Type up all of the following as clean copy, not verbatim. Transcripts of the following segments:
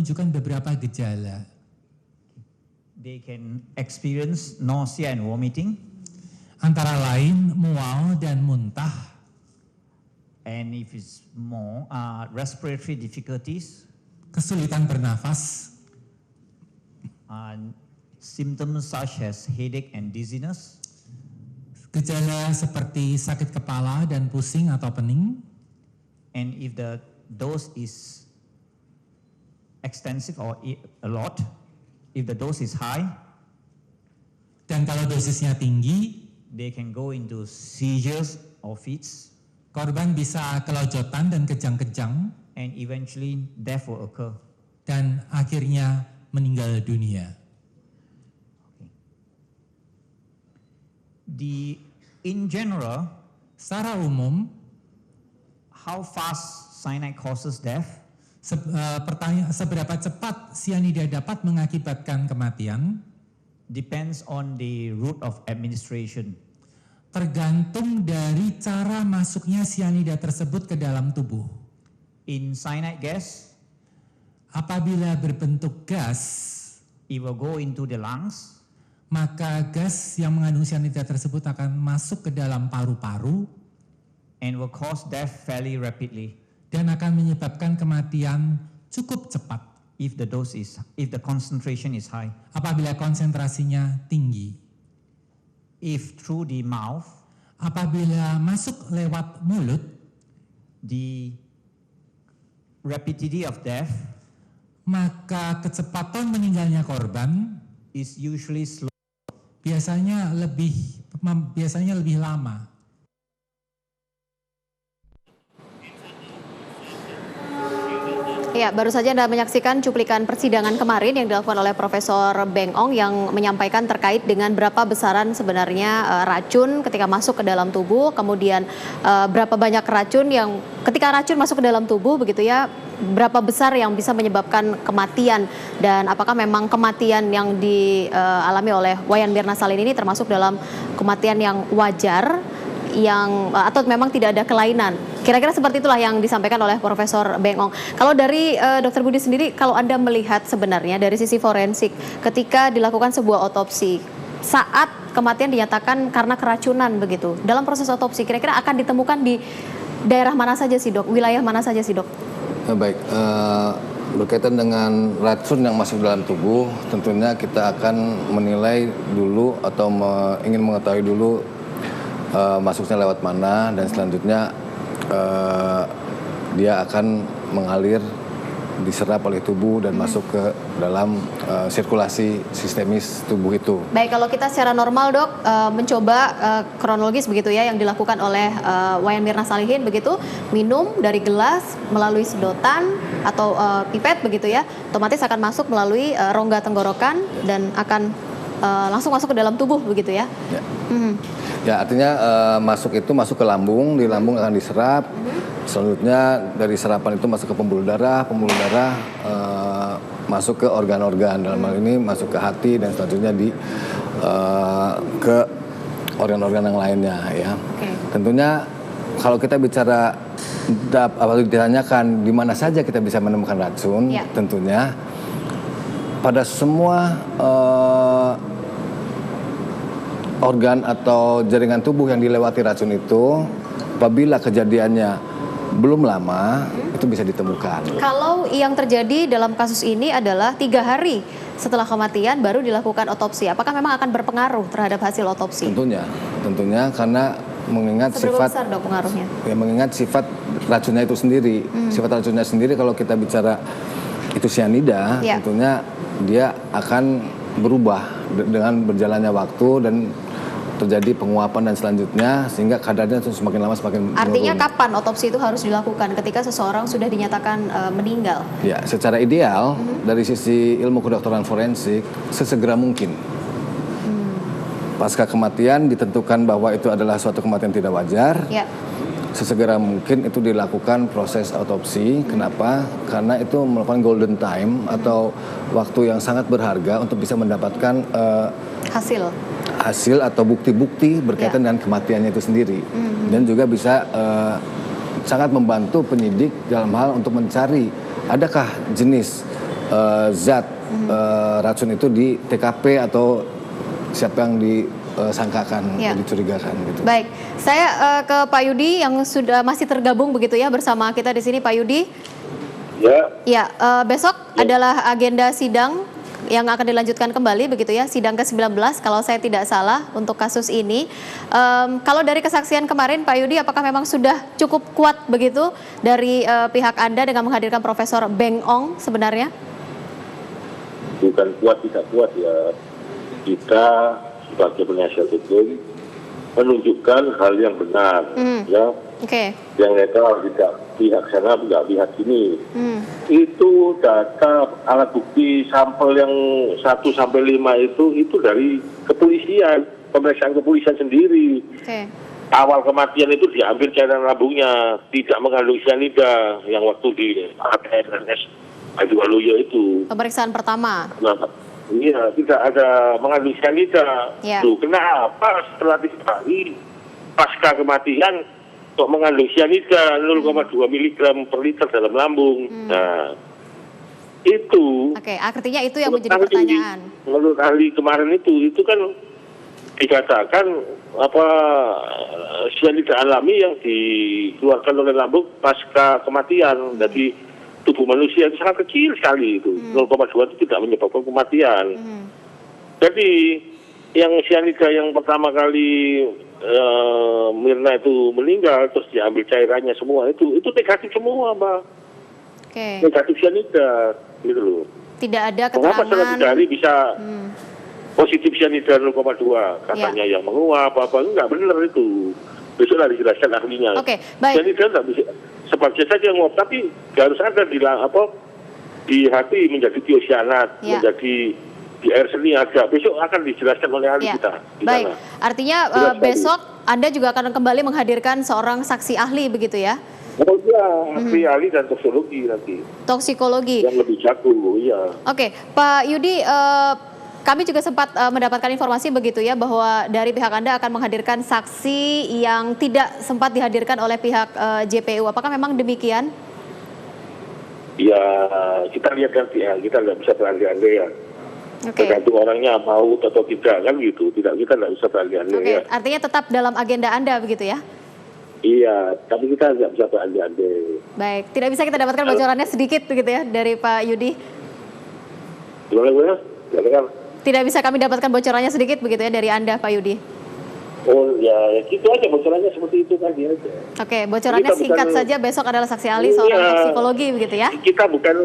menunjukkan beberapa gejala. They can experience nausea and vomiting. Antara lain mual dan muntah. And if it's more, respiratory difficulties. Kesulitan bernafas. Symptoms such as headache and dizziness. Gejala seperti sakit kepala dan pusing atau pening. And if the dose is extensive or a lot, if the dose is high, dan kalau dosisnya tinggi, they can go into seizures or fits. Korban bisa kelojotan dan kejang-kejang. And eventually death will occur. Dan akhirnya meninggal dunia. In general, secara umum, how fast cyanide causes death? Seberapa cepat sianida dapat mengakibatkan kematian? Depends on the route of administration. Tergantung dari cara masuknya sianida tersebut ke dalam tubuh. In cyanide gas, apabila berbentuk gas, it will go into the lungs. Maka gas yang mengandung sianida tersebut akan masuk ke dalam paru-paru and will cause death fairly rapidly. Dan akan menyebabkan kematian cukup cepat. If the concentration is high. Apabila konsentrasinya tinggi. If through the mouth. Apabila masuk lewat mulut. The rapidity of death. Maka kecepatan meninggalnya korban is usually slow. Biasanya lebih lama. Ya, baru saja Anda menyaksikan cuplikan persidangan kemarin yang dilakukan oleh Profesor Beng Ong yang menyampaikan terkait dengan berapa besaran sebenarnya racun ketika masuk ke dalam tubuh, kemudian berapa banyak racun yang ketika racun masuk ke dalam tubuh begitu ya, berapa besar yang bisa menyebabkan kematian dan apakah memang kematian yang dialami oleh Wayan Mirna Salihin ini termasuk dalam kematian yang wajar yang atau memang tidak ada kelainan. Kira-kira seperti itulah yang disampaikan oleh Profesor Beng Ong. Kalau dari Dr. Budi sendiri, kalau Anda melihat sebenarnya dari sisi forensik ketika dilakukan sebuah otopsi saat kematian dinyatakan karena keracunan begitu, dalam proses otopsi kira-kira akan ditemukan di daerah mana saja sih dok? Wilayah mana saja sih dok? Baik, berkaitan dengan racun yang masuk dalam tubuh, tentunya kita akan menilai dulu atau ingin mengetahui dulu masuknya lewat mana dan selanjutnya dia akan mengalir, diserap oleh tubuh dan masuk ke dalam sirkulasi sistemis tubuh itu. Baik, kalau kita secara normal dok mencoba kronologis begitu ya yang dilakukan oleh Wayan Mirna Salihin begitu, minum dari gelas melalui sedotan atau pipet begitu ya, otomatis akan masuk melalui rongga tenggorokan dan akan langsung masuk ke dalam tubuh begitu ya. Ya. Ya, artinya masuk ke lambung, di lambung akan diserap. Selanjutnya dari serapan itu masuk ke pembuluh darah masuk ke organ-organ, dalam hal ini masuk ke hati dan selanjutnya ke organ-organ yang lainnya ya. Tentunya kalau kita bicara apabila ditanyakan di mana saja kita bisa menemukan racun, tentunya pada semua organ atau jaringan tubuh yang dilewati racun itu, apabila kejadiannya belum lama, itu bisa ditemukan. Kalau yang terjadi dalam kasus ini adalah 3 hari setelah kematian baru dilakukan otopsi, apakah memang akan berpengaruh terhadap hasil otopsi? Tentunya karena mengingat seberapa besar dok pengaruhnya? Ya, mengingat sifat racunnya itu sendiri. Sifat racunnya sendiri kalau kita bicara itu sianida, tentunya dia akan berubah dengan berjalannya waktu dan terjadi penguapan dan selanjutnya sehingga kadarnya semakin lama semakin menurun. Artinya kapan otopsi itu harus dilakukan ketika seseorang sudah dinyatakan meninggal? Ya, secara ideal dari sisi ilmu kedokteran forensik sesegera mungkin. Pasca kematian ditentukan bahwa itu adalah suatu kematian tidak wajar. Sesegera mungkin itu dilakukan proses otopsi. Kenapa? Karena itu merupakan golden time atau waktu yang sangat berharga untuk bisa mendapatkan hasil atau bukti-bukti berkaitan dengan kematiannya itu sendiri. Dan juga bisa sangat membantu penyidik dalam hal untuk mencari adakah jenis zat racun itu di TKP atau siapa yang disangkakan, dicurigakan gitu. Baik, saya ke Pak Yudi yang sudah masih tergabung begitu ya bersama kita di sini, Pak Yudi. Ya, besok adalah agenda sidang yang akan dilanjutkan kembali begitu ya, sidang ke-19 kalau saya tidak salah untuk kasus ini. Kalau dari kesaksian kemarin Pak Yudi, apakah memang sudah cukup kuat begitu dari pihak Anda dengan menghadirkan Profesor Beng Ong sebenarnya? Bukan kuat tidak kuat ya, kita sebagai penasihat hukum menunjukkan hal yang benar, ya. Yang netral tidak pihak sana, tidak pihak sini. Itu data alat bukti sampel yang 1 sampai 5 itu dari kepolisian, pemeriksaan kepolisian sendiri. Awal kematian itu diambil cairan lambungnya, tidak mengandung cyanida yang waktu di APNS Waluyo itu. Pemeriksaan pertama. Iya, tidak ada mengandung cyanida. Loh, kenapa setelah 3 hari pasca kematian kok mengandung cyanida 0,2 mg per liter dalam lambung? Nah, itu. Artinya itu yang menjadi pertanyaan. Menurut ahli kemarin itu kan dikatakan cyanida alami yang dikeluarkan oleh lambung pasca kematian. Jadi tubuh manusia itu sangat kecil sekali itu, 0,2 itu tidak menyebabkan kematian. Jadi yang cyanida yang pertama kali Mirna itu meninggal terus diambil cairannya semua itu negatif semua, Mbak. Negatif cyanida gitu loh. Tidak ada keterangan. Kenapa setelah 3 hari bisa positif cyanida 0,2 katanya yang menguap enggak benar itu. Besoklah dijelaskan ahlinya. Baik. Cyanida enggak bisa sebagian saja nguap, tapi harus ada di hati menjadi tiosianat, menjadi di air seni ada. Besok akan dijelaskan oleh ahli kita. Baik, artinya besok Anda juga akan kembali menghadirkan seorang saksi ahli begitu ya? Oh iya, ahli dan toksikologi nanti. Toksikologi. Yang lebih jago, iya. Pak Yudi, kami juga sempat mendapatkan informasi begitu ya bahwa dari pihak Anda akan menghadirkan saksi yang tidak sempat dihadirkan oleh pihak JPU. Apakah memang demikian? Ya, kita lihat nanti ya, kita nggak bisa berandai-andai ya. Tergantung orangnya mau atau tidak kan gitu. Kita nggak bisa berandai-andai ya. Artinya tetap dalam agenda Anda begitu ya? Iya, tapi kita nggak bisa berandai-andai. Baik, tidak bisa kita dapatkan bocorannya sedikit begitu ya dari Pak Yudi? Gimana? Tidak bisa kami dapatkan bocorannya sedikit begitu ya dari Anda, Pak Yudi? Oh ya, gitu aja bocorannya seperti itu kan dia aja. Bocorannya kita singkat saja, besok adalah saksi ahli seorang toksikologi begitu ya? Kita bukan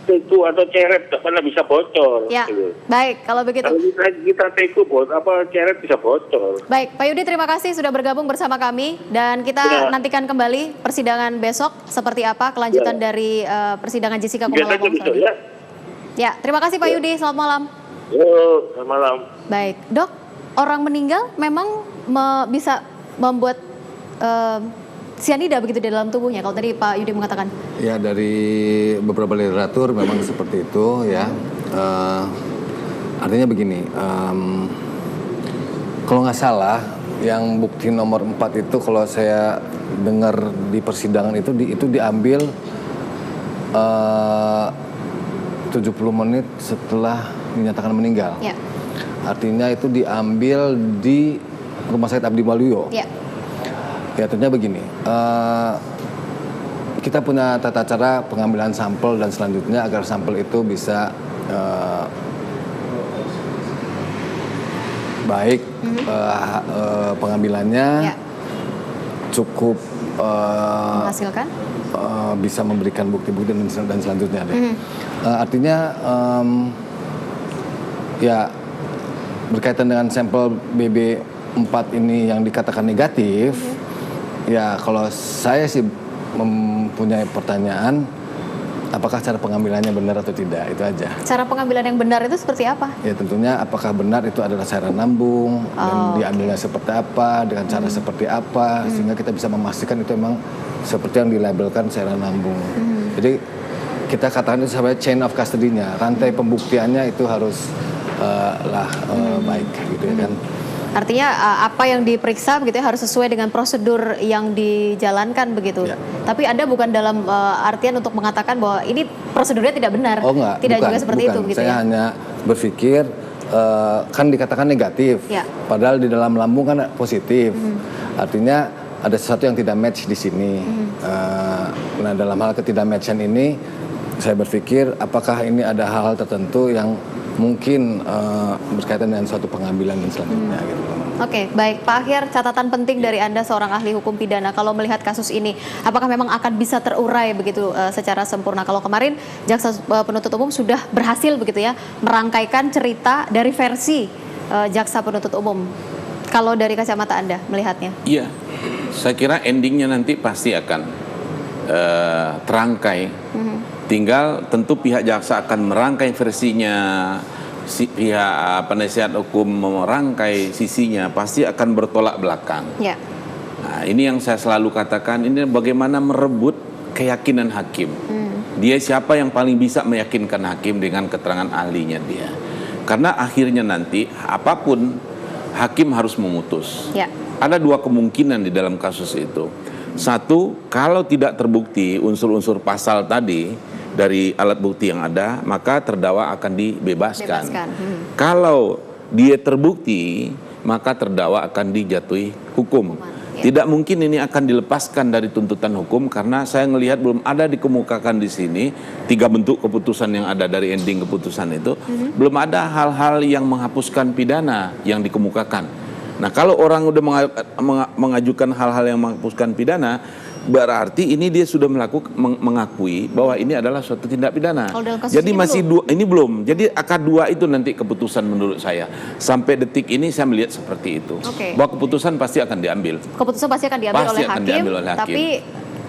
teku atau ceret, tak pernah bisa bocor. Ya, gitu. Baik, kalau begitu. Kalau kita teku, ceret bisa bocor. Baik, Pak Yudi terima kasih sudah bergabung bersama kami dan kita nantikan kembali persidangan besok seperti apa kelanjutan dari persidangan Jessica Kumala Wongso. Ya, terima kasih Pak Yudi, selamat malam. Selamat malam. Baik, Dok, orang meninggal memang bisa membuat cyanida begitu di dalam tubuhnya, kalau tadi Pak Yudi mengatakan? Ya, dari beberapa literatur memang seperti itu ya. Artinya begini, kalau nggak salah, yang bukti nomor 4 itu kalau saya dengar di persidangan itu diambil 70 menit setelah dinyatakan meninggal. Artinya itu diambil di Rumah Sakit Abdi Waluyo. Ya, tentunya begini. Kita punya tata cara pengambilan sampel dan selanjutnya agar sampel itu bisa baik pengambilannya cukup menghasilkan, bisa memberikan bukti-bukti dan selanjutnya deh. Artinya ya berkaitan dengan sampel BB4 ini yang dikatakan negatif, ya kalau saya sih mempunyai pertanyaan, apakah cara pengambilannya benar atau tidak, itu aja. Cara pengambilan yang benar itu seperti apa? Ya tentunya apakah benar itu adalah cairan lambung, dan diambilnya seperti apa, dengan cara seperti apa, sehingga kita bisa memastikan itu memang seperti yang dilabelkan cairan lambung. Jadi kita katakan itu sebagai chain of custody-nya, rantai pembuktiannya itu harus baik gitu ya kan. Artinya apa yang diperiksa begitu ya harus sesuai dengan prosedur yang dijalankan begitu. Tapi Anda bukan dalam artian untuk mengatakan bahwa ini prosedurnya tidak benar. Oh enggak, tidak bukan, juga seperti bukan. itu begitu Saya ya. hanya berpikir kan dikatakan negatif, Ya. padahal di dalam lambung kan positif. Artinya ada sesuatu yang tidak match di sini. Nah, dalam hal ketidakmatchan ini, saya berpikir apakah ini ada hal-hal tertentu yang mungkin berkaitan dengan suatu pengambilan dan selanjutnya gitu. Oke, baik Pak Akhir, catatan penting dari Anda seorang ahli hukum pidana kalau melihat kasus ini, apakah memang akan bisa terurai begitu secara sempurna? Kalau kemarin jaksa penuntut umum sudah berhasil begitu ya merangkaikan cerita dari versi jaksa penuntut umum. Kalau dari kacamata Anda melihatnya? Iya, saya kira endingnya nanti pasti akan terangkai. Tinggal tentu pihak jaksa akan merangkai versinya, pihak penasihat hukum merangkai sisinya, pasti akan bertolak belakang. Ya. Nah, ini yang saya selalu katakan, ini bagaimana merebut keyakinan hakim. Dia siapa yang paling bisa meyakinkan hakim dengan keterangan ahlinya dia. Karena akhirnya nanti apapun hakim harus memutus. Ya. Ada dua kemungkinan di dalam kasus itu. Satu, kalau tidak terbukti unsur-unsur pasal tadi dari alat bukti yang ada, maka terdakwa akan dibebaskan. Kalau dia terbukti, maka terdakwa akan dijatuhi hukum. Tidak mungkin ini akan dilepaskan dari tuntutan hukum, karena saya melihat belum ada dikemukakan di sini 3 bentuk keputusan yang ada dari ending keputusan itu, belum ada hal-hal yang menghapuskan pidana yang dikemukakan. Nah, kalau orang udah mengajukan hal-hal yang menghapuskan pidana, berarti ini dia sudah mengakui bahwa ini adalah suatu tindak pidana. Jadi masih ini belum. Jadi akad 2 itu nanti keputusan menurut saya. Sampai detik ini saya melihat seperti itu. Bahwa keputusan pasti akan diambil. Keputusan pasti akan diambil oleh hakim. Tapi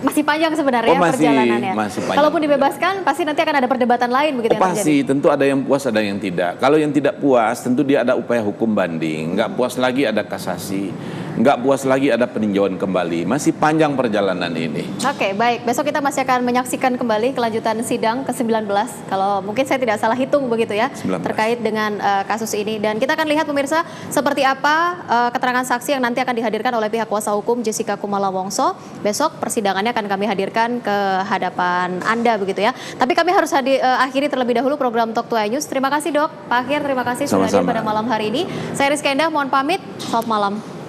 masih panjang sebenarnya perjalanannya. Masih panjang. Kalaupun dibebaskan, pasti nanti akan ada perdebatan lain begitu yang terjadi. Pasti, tentu ada yang puas, ada yang tidak. Kalau yang tidak puas, tentu dia ada upaya hukum banding. Nggak puas lagi ada kasasi. Nggak puas lagi ada peninjauan kembali. Masih panjang perjalanan ini. Oke, baik. Besok kita masih akan menyaksikan kembali kelanjutan sidang ke-19. Kalau mungkin saya tidak salah hitung begitu ya, 19. terkait dengan kasus ini. Dan kita akan lihat pemirsa seperti apa keterangan saksi yang nanti akan dihadirkan oleh pihak kuasa hukum Jessica Kumala Wongso. Besok persidangannya akan kami hadirkan ke hadapan Anda begitu ya. Tapi kami harus akhiri terlebih dahulu program Talk to iNews. Terima kasih Dok, Pak Akhir, terima kasih sudah hadir pada malam hari ini. Saya Rizka Endah, mohon pamit. Selamat malam.